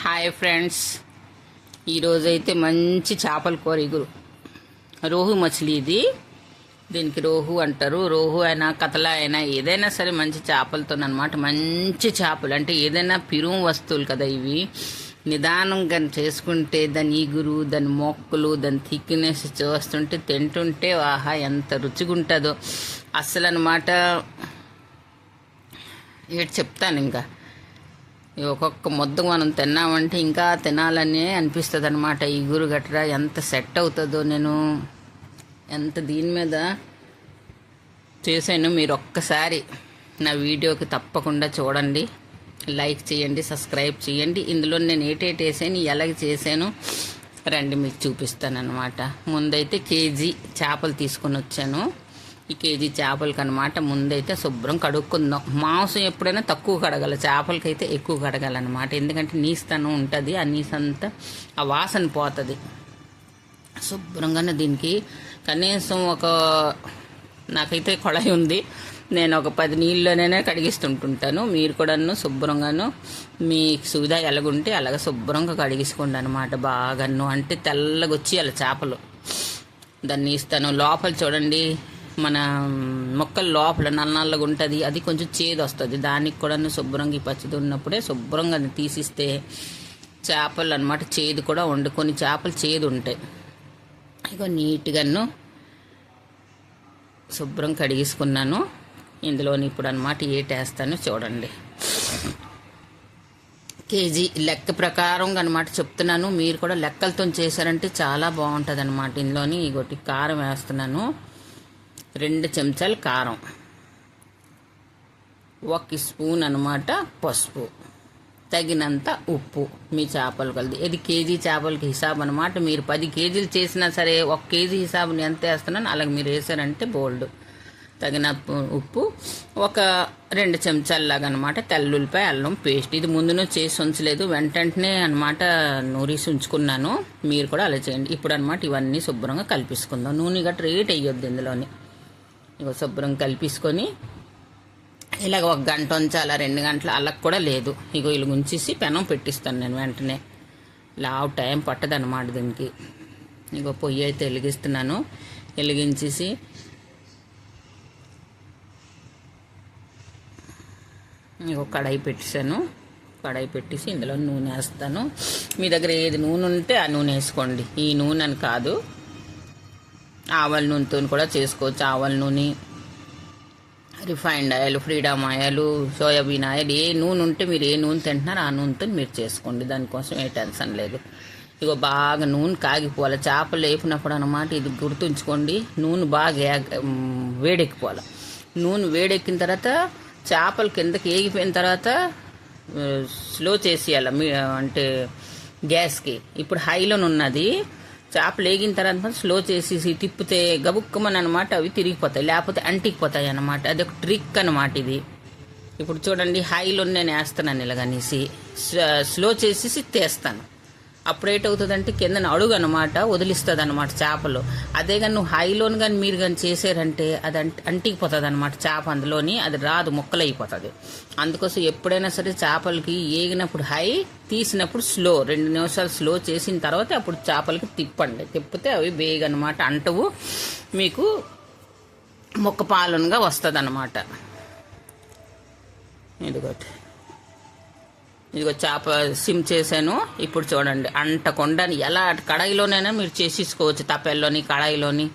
Hi friends, ఈరోజైతే మంచి చేపల కూర ఇగురు. రోహు మछली ఇది. దీనికి రోహు అంటారు. రోహు అయినా కతలా అయినా ఏదైనా సరే మంచి చేపలతో అనమాట. మంచి చేపలు అంటే ఏదైనా పిరుం వస్తువులు కదా ఇవి. నిదానంగా చేసుకుంటే దాని ఈగురు, దాని మొక్కలు, దాని థిక్నెస్ చూస్తుంటే తింటుంటే ఆహా ఎంత రుచిగా ఉంటుందో అస్సలు అనమాట. ఏడు చెప్తాను ఇంకా. ఒక్కొక్క ముద్దకు మనం తిన్నామంటే ఇంకా తినాలని అనిపిస్తుంది అనమాట. ఈగురు గట్రా ఎంత సెట్ అవుతుందో నేను ఎంత దీని మీద చేశాను. మీరు ఒక్కసారి నా వీడియోకి తప్పకుండా చూడండి, లైక్ చేయండి, సబ్స్క్రైబ్ చేయండి. ఇందులో నేను ఏటేటి వేసాను, ఎలాగ చేశాను రండి మీకు చూపిస్తాను అనమాట. ముందైతే కేజీ చేపలు తీసుకొని వచ్చాను. ఈ కేజీ చేపలకి అనమాట ముందైతే శుభ్రం కడుక్కుందాం. మాంసం ఎప్పుడైనా తక్కువ కడగాలి, చేపలకైతే ఎక్కువ కడగాలన్నమాట. ఎందుకంటే నీస్తనం ఉంటుంది, ఆ నీసంతా ఆ వాసన పోతుంది. శుభ్రంగానే దీనికి కనీసం నాకైతే కొళాయి ఉంది, నేను ఒక 10 నీళ్ళలోనే కడిగిస్తుంటుంటాను. మీరు కూడాను శుభ్రంగాను మీకు సువిధ ఎలాగుంటే అలాగ శుభ్రంగా కడిగిసుకోండి అనమాట. బాగాను అంటే తెల్లగా వచ్చేయాలి చేపలు. దాన్ని ఇస్తాను. లోపల చూడండి, మన మొక్కల లోపల నల్లగా ఉంటుంది, అది కొంచెం చేదు వస్తుంది. దానికి కూడా శుభ్రంగా ఈ పచ్చిది ఉన్నప్పుడే శుభ్రంగా తీసిస్తే చేపలు అనమాట చేదు కూడా ఉండు. కొన్ని చేపలు చేదు ఉంటాయి. ఇక నీట్గాను శుభ్రం కడిగేసుకున్నాను. ఇందులోని ఇప్పుడు అనమాట ఏటేస్తాను చూడండి. కేజీ లెక్క ప్రకారంగా అనమాట చెప్తున్నాను. మీరు కూడా లెక్కలతో చేశారంటే చాలా బాగుంటుంది అనమాట. ఇందులోని ఇంకోటి కారం వేస్తున్నాను. 2 చెంచాలు కారం, 1 స్పూన్ అనమాట పసుపు, తగినంత ఉప్పు మీ చేపలు కలిది. ఇది కేజీ చేపలకి హిసాబ్ అనమాట. మీరు 10 కేజీలు చేసినా సరే 1 కేజీ హిసాబుని ఎంత వేస్తున్నాను అలాగే మీరు వేసారంటే బోల్డ్. తగిన ఉప్పు, ఒక 2 చెంచాలలాగా అనమాట తెల్లుల్లిపాయ అల్లం పేస్ట్. ఇది ముందును చేసి ఉంచలేదు, వెంటనే అనమాట నూరేసి ఉంచుకున్నాను. మీరు కూడా అలా చేయండి. ఇప్పుడు అనమాట ఇవన్నీ శుభ్రంగా కలిపేసుకుందాం. నూనె గట్రా రేట్ వేయొద్దు ఇందులోని. ఇక శుభ్రం కలిపేసుకొని ఇలాగ 1 గంట ఉంచాలా, 2 గంటలు అలా కూడా లేదు. ఇగో ఇలా ఉంచేసి పెనం పెట్టిస్తాను నేను వెంటనే. లావు టైం పట్టదన్నమాట దీనికి. ఇగో పొయ్యి అయితే వెలిగిస్తున్నాను. వెలిగించేసి ఇగో కడాయి పెట్టేశాను. కడాయి పెట్టేసి ఇందులో నూనె వేస్తాను. మీ దగ్గర ఏది నూనె ఉంటే ఆ నూనె వేసుకోండి. ఈ నూనె అని కాదు, ఆవాల నూనెతో కూడా చేసుకోవచ్చు. ఆవాల నూనె, refined oil, Freedom oil, soybean oil, ఏ నూనె ఉంటే మీరు ఏ నూనె తింటున్నారో ఆ నూనెతో మీరు చేసుకోండి. దానికోసం ఏ టెన్షన్ లేదు. ఇగో బాగా నూనె కాగిపోవాలి. చేపలు వేపినప్పుడు అనమాట ఇది గుర్తుంచుకోండి. నూనె బాగా వేడెక్కిపోవాలి. నూనె వేడెక్కిన తర్వాత చేపలు కిందకి ఏగిపోయిన తర్వాత స్లో చేసేయాలి, అంటే గ్యాస్కి. ఇప్పుడు హైలోనే ఉన్నది. చేపలు వేగిన తర్వాత స్లో చేసేసి తిప్పితే గబుక్కమని అనమాట అవి తిరిగిపోతాయి, లేకపోతే అంటికిపోతాయి అనమాట. అది ఒక ట్రిక్ అనమాట ఇది. ఇప్పుడు చూడండి, హైలో నేను వేస్తున్నాను ఇలాగనేసి స్లో చేసేసి తీస్తాను. అప్పుడు ఏటవుతుందంటే కింద అడుగు అనమాట వదిలిస్తుంది అనమాట చేపలు. అదే కానీ నువ్వు హైలోని కానీ మీరు కానీ చేసారంటే అది అంటికిపోతుంది అనమాట చేప. అందులోని అది రాదు, ముక్కలు అయిపోతుంది. అందుకోసం ఎప్పుడైనా సరే చేపలకి ఏగినప్పుడు హై, తీసినప్పుడు స్లో, 2 నిమిషాలు స్లో చేసిన తర్వాత అప్పుడు చేపలకి తిప్పండి. తిప్పితే అవి వేగనమాట అంటవు, మీకు ముక్క పాలనగా వస్తుంది అనమాట. ఇదిగో చేప సిమ్ చేశాను. ఇప్పుడు చూడండి, అంటకుండా ఎలా కడాయిలోనైనా మీరు చేసేసుకోవచ్చు. తపెల్లోని, కడాయిలోని,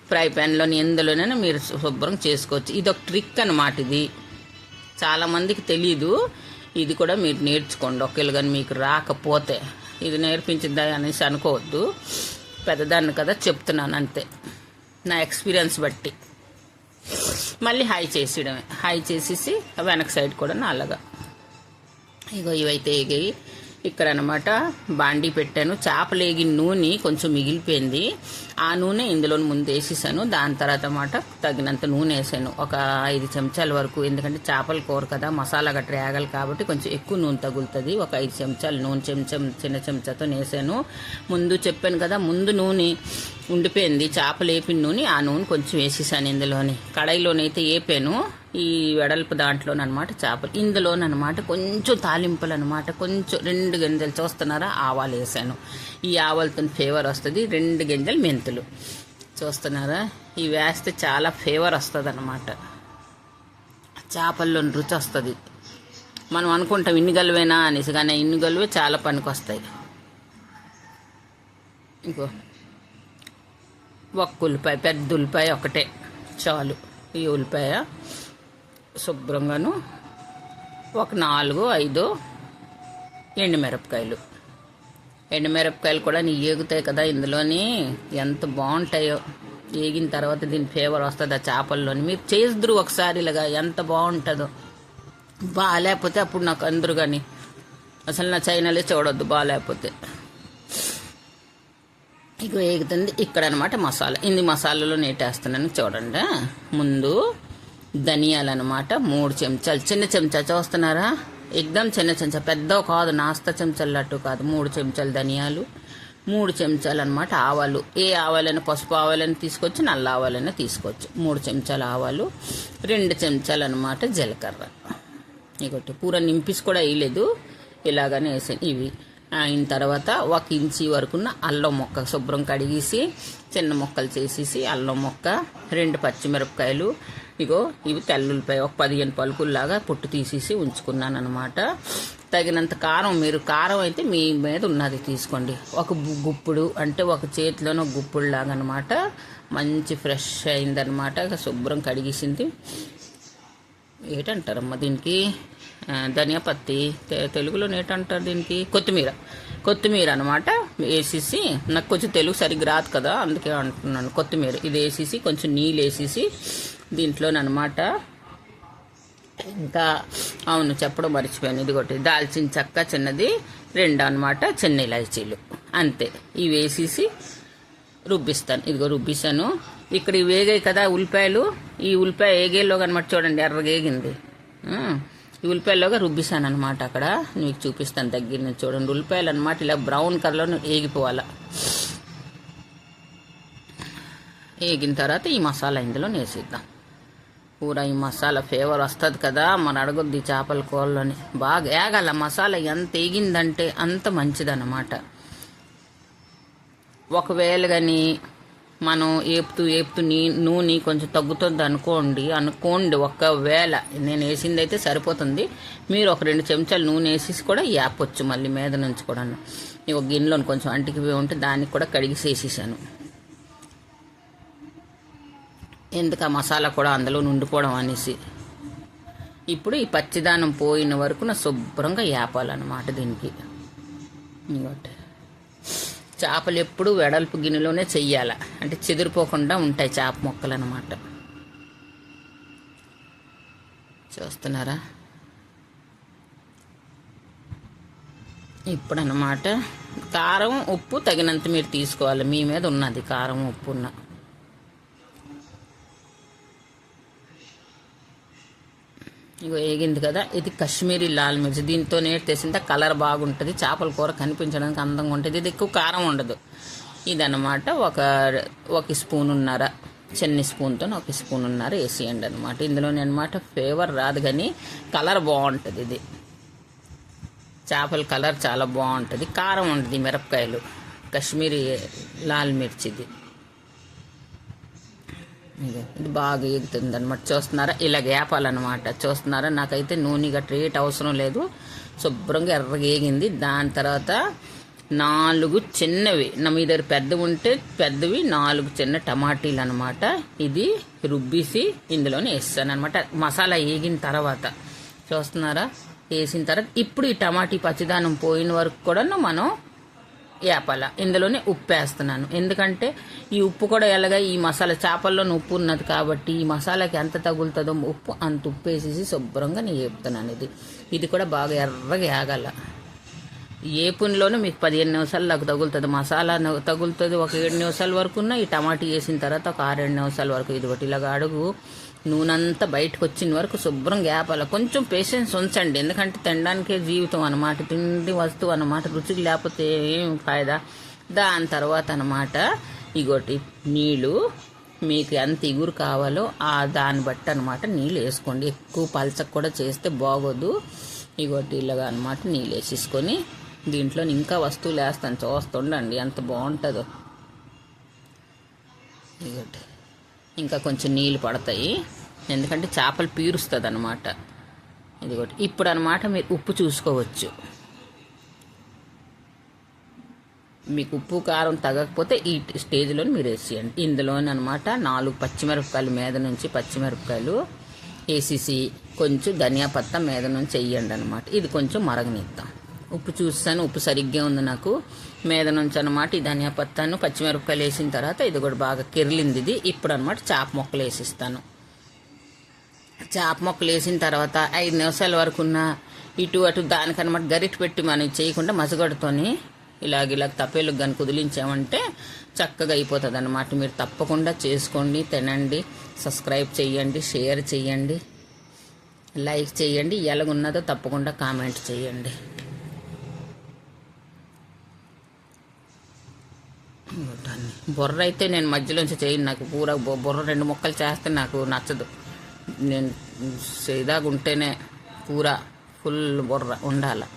ఫ్రై ప్యాన్లోని, ఎందులోనైనా మీరు శుభ్రం చేసుకోవచ్చు. ఇది ఒక ట్రిక్ అనమాట. ఇది చాలామందికి తెలీదు. ఇది కూడా మీరు నేర్చుకోండి. ఒకవేళ కానీ మీకు రాకపోతే. ఇది నేర్పించిందా అనేసి అనుకోవద్దు, పెద్దదాన్ని కదా చెప్తున్నాను అంతే, నా ఎక్స్పీరియన్స్ బట్టి. మళ్ళీ హై చేసేయడమే. హై చేసేసి వెనక సైడ్ కూడా అలాగా. ఇగో ఇవైతే ఎగాయి. ఇక్కడ అనమాట బాండీ పెట్టాను. చేపలు వేగిన నూనె కొంచెం మిగిలిపోయింది. ఆ నూనె ఇందులో ముందు వేసేసాను. దాని తర్వాత అన్నమాట తగినంత నూనె వేసాను, ఒక 5 చెంచాల వరకు. ఎందుకంటే చేపల కూర కదా, మసాలా గట్రా వేగాలి కాబట్టి కొంచెం ఎక్కువ నూనె తగులుతుంది. ఒక 5 చెంచాలు నూనె, చిన్న చెంచాతో వేసాను. ముందు చెప్పాను కదా, ముందు నూనె ఉండిపోయింది చేపలు వేపిన నూనె. ఆ నూనె కొంచెం వేసేసాను ఇందులోని. కడాయిలోనైతే వేపాను, ఈ వెడల్పు దాంట్లోనమాట చేపలు. ఇందులోనమాట కొంచెం తాలింపులు అనమాట, కొంచెం 2 గింజలు చూస్తున్నారా ఆవాలు వేసాను. ఈ ఆవాలతో ఫ్లేవర్ వస్తుంది. 2 గింజలు మెంతులు చూస్తున్నారా, ఇవి వేస్తే చాలా ఫ్లేవర్ వస్తుంది అనమాట, చేపల్లోని రుచి వస్తుంది. మనం అనుకుంటాం ఇన్ని గలువేనా అనేసి, కానీ ఇన్ని గలువే చాలా పనికి వస్తాయి. ఇంకో ఒక్క ఉల్లిపాయ, పెద్ద ఉల్లిపాయ ఒకటే చాలు. ఈ ఉల్లిపాయ శుభ్రంగాను ఒక 4-5 ఎండుమిరపకాయలు. ఎండుమిరపకాయలు కూడా ఏగుతాయి కదా ఇందులోని, ఎంత బాగుంటాయో. ఏగిన తర్వాత దీని ఫ్లేవర్ వస్తుంది ఆ చేపల్లోని. మీరు చేద్దరు ఒకసారి ఇలాగా, ఎంత బాగుంటుందో. బాగాలేకపోతే అప్పుడు నాకు అందరు కానీ అసలు నా చైనాలే చూడొద్దు బాగాలేకపోతే. ఇక ఏగుతుంది ఇక్కడ అనమాట మసాలా. ఇన్ని మసాలాలో నేటేస్తున్నాను చూడండి. ముందు ధనియాలు అనమాట 3 చెంచాలు, చిన్న చెంచా చూస్తున్నారా, ఎక్దమ్ చిన్న చెంచా, పెద్ద కాదు, నాస్తా చెంచాలట్టు కాదు. 3 చెంచాలు ధనియాలు, 3 చెంచాలు అనమాట ఆవాలు. ఏ ఆవాలైనా, పసుపు ఆవాలైనా తీసుకోవచ్చు, నల్ల ఆవాలైనా తీసుకోవచ్చు. 3 చెంచాలు ఆవాలు, 2 చెంచాలు అనమాట జీలకర్ర. ఇంకోటి పూర నింపిసి కూడా వేయలేదు, ఇలాగనే వేసాను. ఇవి అయిన తర్వాత 1 ఇంచి వరకున్న అల్లం ముక్క శుభ్రం కడిగేసి చిన్న ముక్కలు చేసేసి, అల్లం ముక్క, 2 పచ్చిమిరపకాయలు, ఇగో ఇవి తెల్లుల్లిపాయ ఒక 15 పలుకుల్లాగా పొట్టు తీసేసి ఉంచుకున్నాను అనమాట. తగినంత కారం, మీరు కారం అయితే మీ మీద ఉన్నది తీసుకోండి. ఒక గుప్పుడు అంటే ఒక చేతిలోనో గుప్పుడు లాగా అనమాట. మంచి ఫ్రెష్ అయిందనమాట, శుభ్రం కడిగేసింది. ఏటంటారమ్మా దీనికి, ధనియా పత్తి, తెలుగులో ఏటంటారు దీనికి, కొత్తిమీర అనమాట వేసేసి, నాకు కొంచెం తెలుగు సరిగ్గా రాదు కదా అందుకే అంటున్నాను. కొత్తిమీర ఇది వేసేసి కొంచెం నీళ్ళు వేసేసి దీంట్లోనమాట. ఇంకా అవును చెప్పడం మర్చిపోయాను, ఇది ఒకటి దాల్చిన చెక్క చిన్నది, 2 అనమాట చిన్న ఇలాచీలు, అంతే. ఇవి వేసేసి రుబ్బిస్తాను. ఇదిగో రుబ్బిస్తాను. ఇక్కడ ఇవి వేగాయి కదా ఉల్లిపాయలు, ఈ ఉల్లిపాయ వేగేలోగా అనమాట చూడండి ఎర్రగా వేగింది. ఈ ఉల్లిపాయలోగా రుబ్బిస్తాను అనమాట. అక్కడ మీకు చూపిస్తాను దగ్గర నుంచి చూడండి. ఉల్లిపాయలు అనమాట ఇలా బ్రౌన్ కలర్లో వేగిపోవాలి. వేగిన తర్వాత ఈ మసాలా ఇందులో వేసిద్దాం. పూరా ఈ మసాలా ఫ్లేవర్ వస్తుంది కదా, మన అడగొద్ది చేపల కూరలోని. బాగా వేగాల మసాలా, ఎంత వేగిందంటే అంత మంచిదన్నమాట. ఒకవేళ కానీ మనం ఏపుతూ నూనె కొంచెం తగ్గుతుంది అనుకోండి. ఒకవేళ నేను వేసింది అయితే సరిపోతుంది, మీరు ఒక 2 చెంచాలు నూనె వేసేసి కూడా వేపొచ్చు మళ్ళీ మీద నుంచి కూడా. ఒక గిన్నెలో కొంచెం అంటికి ఉంటే దానికి కూడా కడిగి వేసేసాను. ఎందుకు ఆ మసాలా కూడా అందులో ఉండిపోవడం అనేసి. ఇప్పుడు ఈ పచ్చిదానం పోయిన వరకు నా శుభ్రంగా వేపాలన్నమాట దీనికి. ఇంకోటి చేపలు ఎప్పుడు వెడల్పు గిన్నెలోనే చెయ్యాల, అంటే చెదిరిపోకుండా ఉంటాయి చేప ముక్కలు అన్నమాట. చూస్తున్నారా, ఇప్పుడు అన్నమాట కారం ఉప్పు తగినంత మీరు తీసుకోవాలి, మీ మీద ఉన్నది కారం ఉప్పు ఉన్న. ఇగో వేగింది కదా, ఇది కాశ్మీరీ లాల్ మిర్చి, దీంతో నేర్చేసింత కలర్ బాగుంటుంది, చేపల కూర కనిపించడానికి అందంగా ఉంటుంది. ఇది ఎక్కువ కారం ఉండదు. ఇదన్నమాట ఒక స్పూనున్నర, చిన్న స్పూన్తో 1 స్పూనున్నర వేసేయండి అనమాట. ఇందులోనే అనమాట ఫ్లేవర్ రాదు కానీ కలర్ బాగుంటుంది. ఇది చేపల కలర్ చాలా బాగుంటుంది, కారం ఉంటుంది. మిరపకాయలు కాశ్మీరీ లాల్ మిర్చిది. ఇది బాగా ఎగుతుంది అనమాట. చూస్తున్నారా, ఇలా వేపాలన్నమాట. చూస్తున్నారా, నాకైతే నూనె గట్రా రేట్ అవసరం లేదు, శుభ్రంగా ఎర్రగా వేగింది. దాని తర్వాత 4 చిన్నవి, నా మీ దగ్గర పెద్దవి ఉంటే పెద్దవి 4 చిన్న టమాటీలు అనమాట. ఇది రుబ్బేసి ఇందులోనే వేస్తాను అనమాట. మసాలా వేగిన తర్వాత చూస్తున్నారా, వేసిన తర్వాత ఇప్పుడు ఈ టమాటీ పచ్చిదానం పోయిన వరకు కూడా మనం వేపాల. ఇందులోనే ఉప్పు వేస్తున్నాను, ఎందుకంటే ఈ ఉప్పు కూడా ఎలాగా ఈ మసాలా చేపల్లోనే ఉప్పు ఉన్నది కాబట్టి ఈ మసాలాకి ఎంత తగులుతుందో ఉప్పు అంత ఉప్పు వేసేసి శుభ్రంగా నేను వేపుతున్నాను. ఇది కూడా బాగా ఎర్రగా వేగాల. ఏపునిలోనే మీకు 15 నిమిషాలు నాకు తగులుతుంది, మసాలా తగులుతుంది ఒక 7 నిమిషాల వరకు. ఈ టమాటీ వేసిన తర్వాత ఒక 6-7 నిమిషాల వరకు. ఇది ఒకటి ఇలాగ అడుగు నూనె అంతా బయటకు వచ్చిన వరకు శుభ్రం వేపాల. కొంచెం పేషెన్స్ ఉంచండి, ఎందుకంటే తినడానికే జీవితం అనమాట, తిండి వస్తువు అనమాట. రుచికి లేకపోతే ఏం ఫాయిదా. దాని తర్వాత అనమాట ఇగోటి నీళ్ళు మీకు ఎంత ఇగురు కావాలో దాన్ని బట్టి అనమాట నీళ్ళు వేసుకోండి. ఎక్కువ పలచకు కూడా చేస్తే బాగోదు. ఇగోటి ఇలాగా అనమాట నీళ్ళు వేసేసుకొని దీంట్లో ఇంకా వస్తువులు వేస్తాను, చూస్తుండండి ఎంత బాగుంటుందో. ఇగోటి ఇంకా కొంచెం నీళ్ళు పడతాయి, ఎందుకంటే చేపలు పీరుస్తుంది అనమాట. ఇదిగోటి ఇప్పుడు అనమాట మీరు ఉప్పు చూసుకోవచ్చు. మీకు ఉప్పు కారం తగ్గకపోతే ఈ స్టేజ్లో మీరు వేసేయండి. ఇందులోని అనమాట 4 పచ్చిమిరపకాయలు మీద నుంచి పచ్చిమిరపకాయలు వేసేసి కొంచెం ధనియా పత్తా మీద నుంచి వేయండి అనమాట. ఇది కొంచెం మరగనిద్దాం. ఉప్పు చూస్తాను, ఉప్పు సరిగ్గా ఉంది నాకు. మీద నుంచి అనమాట ఈ ధనియా పత్తాను పచ్చిమిరపకాయలు వేసిన తర్వాత ఇది కూడా బాగా కెరిలింది. ఇది ఇప్పుడు అనమాట చేప ముక్కలు వేసిస్తాను. చేప ముక్కలు వేసిన తర్వాత 5 నిమిషాల వరకు ఉన్న ఇటు అటు దానికనమాట గరిటె పెట్టి మనం చేయకుండా మసగడతోని ఇలాగ తప్పేలకు కానీ కుదిలించామంటే చక్కగా అయిపోతుంది అనమాట. మీరు తప్పకుండా చేసుకోండి, తినండి, సబ్స్క్రైబ్ చేయండి, షేర్ చేయండి, లైక్ చేయండి. ఎలాగున్నదో తప్పకుండా కామెంట్ చేయండి. బుర్ర అయితే నేను మధ్యలోంచి చేయను, నాకు పూర బుర్ర 2 ముక్కలు చేస్తే నాకు నచ్చదు. నేను ఇదాగా ఉంటేనే పూరా ఫుల్ బుర్ర ఉండాలి.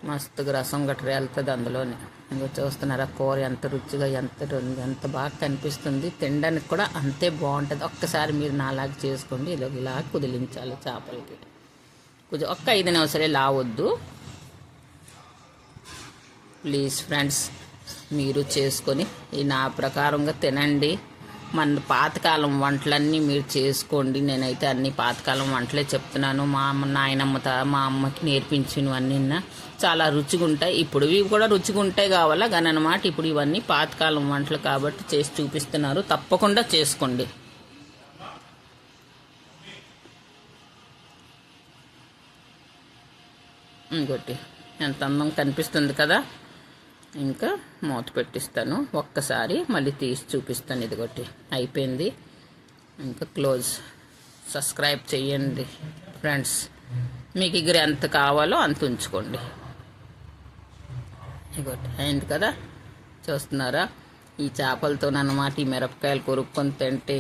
మస్తుగా రసం గట్రా వెళ్తుంది అందులోనే. ఇంకా చూస్తున్నారా కూర ఎంత రుచిగా ఎంత బాగా కనిపిస్తుంది. తినడానికి కూడా అంతే బాగుంటుంది. ఒక్కసారి మీరు నాలాగా చేసుకోండి. ఇలా కుదిలించాలి చేపలకి. కొంచెం ఒక్క 5 నిమిషాలే లావద్దు ప్లీజ్ ఫ్రెండ్స్. మీరు చేసుకొని నా ప్రకారంగా తినండి. మన పాతకాలం వంటలన్నీ మీరు చేసుకోండి. నేనైతే అన్ని పాతకాలం వంటలే చెప్తున్నాను. మా మా అమ్మకి నేర్పించినవన్నీ చాలా రుచిగా ఉంటాయి. ఇప్పుడు ఇవి కూడా రుచిగా ఉంటాయి కావాలా కానీ అనమాట. ఇప్పుడు ఇవన్నీ పాతకాలం వంటలు కాబట్టి చేసి చూపిస్తున్నారు, తప్పకుండా చేసుకోండి. ఇంకోటి ఎంత అందంగా కనిపిస్తుంది కదా. ఇంకా మూత పెట్టిస్తాను. ఒక్కసారి మళ్ళీ తీసి చూపిస్తాను. ఇదిగోటి అయిపోయింది. ఇంకా క్లోజ్. సబ్స్క్రైబ్ చేయండి ఫ్రెండ్స్. మీకు ఇగురు ఎంత కావాలో అంత ఉంచుకోండి. ఇదిగోటి అయింది కదా, చూస్తున్నారా. ఈ చేపలతో అన్నమాట ఈ మిరపకాయలు కొరుక్కొని తింటే